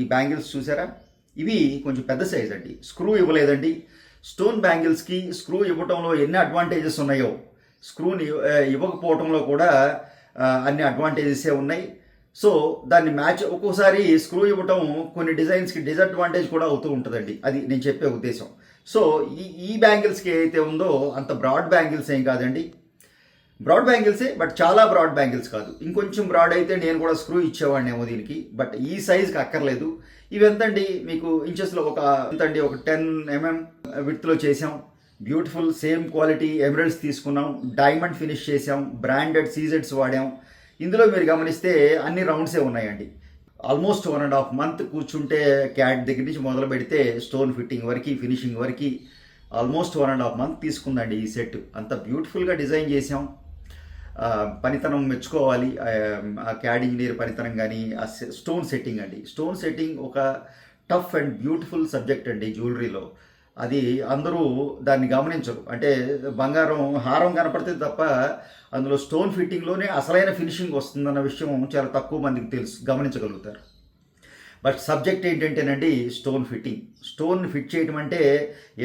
ఈ బ్యాంగిల్స్ చూసారా, ఇవి కొంచెం పెద్ద సైజ్ అండి. స్క్రూ ఇవ్వలేదండి. స్టోన్ బ్యాంగిల్స్కి స్క్రూ ఇవ్వటంలో ఎన్ని అడ్వాంటేజెస్ ఉన్నాయో స్క్రూని ఇవ్వకపోవటంలో కూడా అన్ని అడ్వాంటేజెసే ఉన్నాయి. సో దాన్ని మ్యాచ్ ఒక్కోసారి స్క్రూ ఇవ్వటం కొన్ని డిజైన్స్కి డిసడ్వాంటేజ్ కూడా అవుతూ ఉంటుందండి. అది నేను చెప్పే ఉద్దేశం. సో ఈ బ్యాంగిల్స్కి ఏదైతే ఉందో అంత బ్రాడ్ బ్యాంగిల్స్ ఏం కాదండి. బ్రాడ్ బ్యాంగిల్సే, బట్ చాలా బ్రాడ్ బ్యాంగిల్స్ కాదు. ఇంకొంచెం బ్రాడ్ అయితే నేను కూడా స్క్రూ ఇచ్చేవాడినేమో దీనికి, బట్ ఈ సైజ్కి అక్కర్లేదు. ఇవి ఎంతండి మీకు ఇంచెస్లో ఒక 10 mm విడ్త్లో చేసాం. బ్యూటిఫుల్ సేమ్ క్వాలిటీ ఎమరల్డ్స్ తీసుకున్నాం, డైమండ్ ఫినిష్ చేసాం, బ్రాండెడ్ సీజెడ్స్ వాడాం. ఇందులో మీరు గమనిస్తే అన్ని రౌండ్సే ఉన్నాయండి. ఆల్మోస్ట్ 1.5 month కూర్చుంటే క్యాట్ దగ్గర నుంచి మొదలు పెడితే స్టోన్ ఫిట్టింగ్ వరకు ఫినిషింగ్ వరకు ఆల్మోస్ట్ 1.5 month తీసుకుందండి ఈ సెట్. అంత బ్యూటిఫుల్గా డిజైన్ చేసాం. పనితనం మెచ్చుకోవాలి. ఆ క్యాడ్ ఇంజనీర్ పనితనం కానీ ఆ స్టోన్ సెట్టింగ్ అండి. స్టోన్ సెట్టింగ్ ఒక టఫ్ అండ్ బ్యూటిఫుల్ సబ్జెక్ట్ అండి జ్యువెలరీలో. అది అందరూ దాన్ని గమనించరు. అంటే బంగారం హారం కనపడితే తప్ప అందులో స్టోన్ ఫిట్టింగ్లోనే అసలైన ఫినిషింగ్ వస్తుందన్న విషయం చాలా తక్కువ మందికి గమనించగలుగుతారు. బట్ సబ్జెక్ట్ ఏంటంటేనండి స్టోన్ ఫిట్టింగ్. స్టోన్ ఫిట్ చేయడం అంటే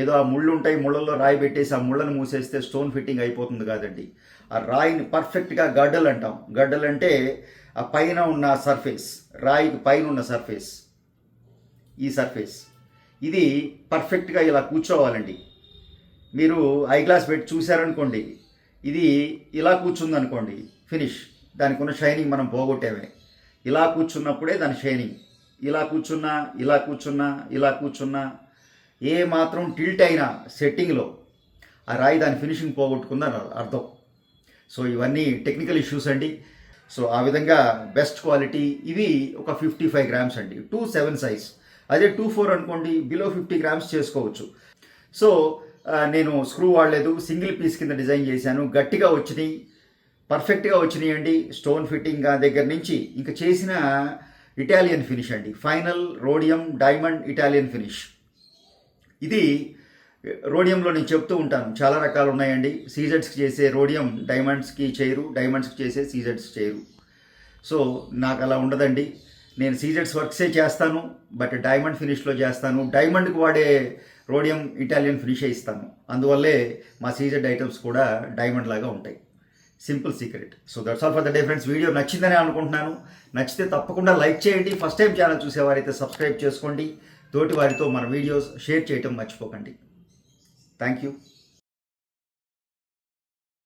ఏదో ఆ ముళ్ళు ఉంటాయి, ముళ్ళల్లో రాయి పెట్టేసి ఆ ముళ్ళను మూసేస్తే స్టోన్ ఫిట్టింగ్ అయిపోతుంది కాదండి. ఆ రాయిని పర్ఫెక్ట్గా గడ్డలు అంటాం. గడ్డలు అంటే ఆ పైన ఉన్న సర్ఫేస్, రాయికి పైన ఉన్న సర్ఫేస్, ఈ సర్ఫేస్ ఇది పర్ఫెక్ట్గా ఇలా కూర్చోవాలండి. మీరు ఐ గ్లాస్ పెట్టి చూశారనుకోండి, ఇది ఇలా కూర్చుందనుకోండి, ఫినిష్. దానికి ఉన్న షైనింగ్ మనం పోగొట్టేమే. ఇలా కూర్చున్నప్పుడే దాని షైనింగ్. ఇలా కూర్చున్నా, ఇలా కూర్చున్నా, ఇలా కూర్చున్నా, ఏ మాత్రం టిల్ట్ అయినా సెట్టింగ్లో ఆ రాయి దాని ఫినిషింగ్ పోగొట్టుకుందని అర్థం. సో ఇవన్నీ టెక్నికల్ ఇష్యూస్ అండి. సో ఆ విధంగా బెస్ట్ క్వాలిటీ. ఇవి ఒక 55 grams అండి, 2.7 size. అదే 2.4 అనుకోండి, బిలో 50 grams చేసుకోవచ్చు. సో నేను స్క్రూ వాడలేదు, సింగిల్ పీస్ కింద డిజైన్ చేశాను. గట్టిగా వచ్చినాయి, పర్ఫెక్ట్గా వచ్చినాయి అండి. స్టోన్ ఫిట్టింగ్ దగ్గర నుంచి ఇంకా చేసిన ఇటాలియన్ ఫినిష్ అండి. Final rhodium diamond Italian finish. ఇది రోడియంలో నేను చెప్తూ ఉంటాను, చాలా రకాలు ఉన్నాయండి. సీజెడ్స్కి చేసే రోడియం డైమండ్స్కి చేయరు, డైమండ్స్కి చేసే సీజెడ్స్ చేయరు. సో నాకు అలా ఉండదండి. నేను సీజెడ్స్ వర్క్సే చేస్తాను, బట్ డైమండ్ ఫినిష్లో చేస్తాను. డైమండ్కి వాడే రోడియం ఇటాలియన్ ఫినిషే ఇస్తాను. అందువల్లే మా సీజెడ్ ఐటమ్స్ కూడా డైమండ్ లాగా ఉంటాయి. Simple secret. So that's all for the day friends. Video నచ్చిందని అనుకుంటున్నాను. నచ్చితే తప్పకుండా లైక్ చేయండి. ఫస్ట్ టైం ఛానల్ చూసేవారైతే సబ్స్క్రైబ్ చేసుకోండి. తోటి వారితో మన వీడియోస్ షేర్ చేయటం మర్చిపోకండి. Thank you.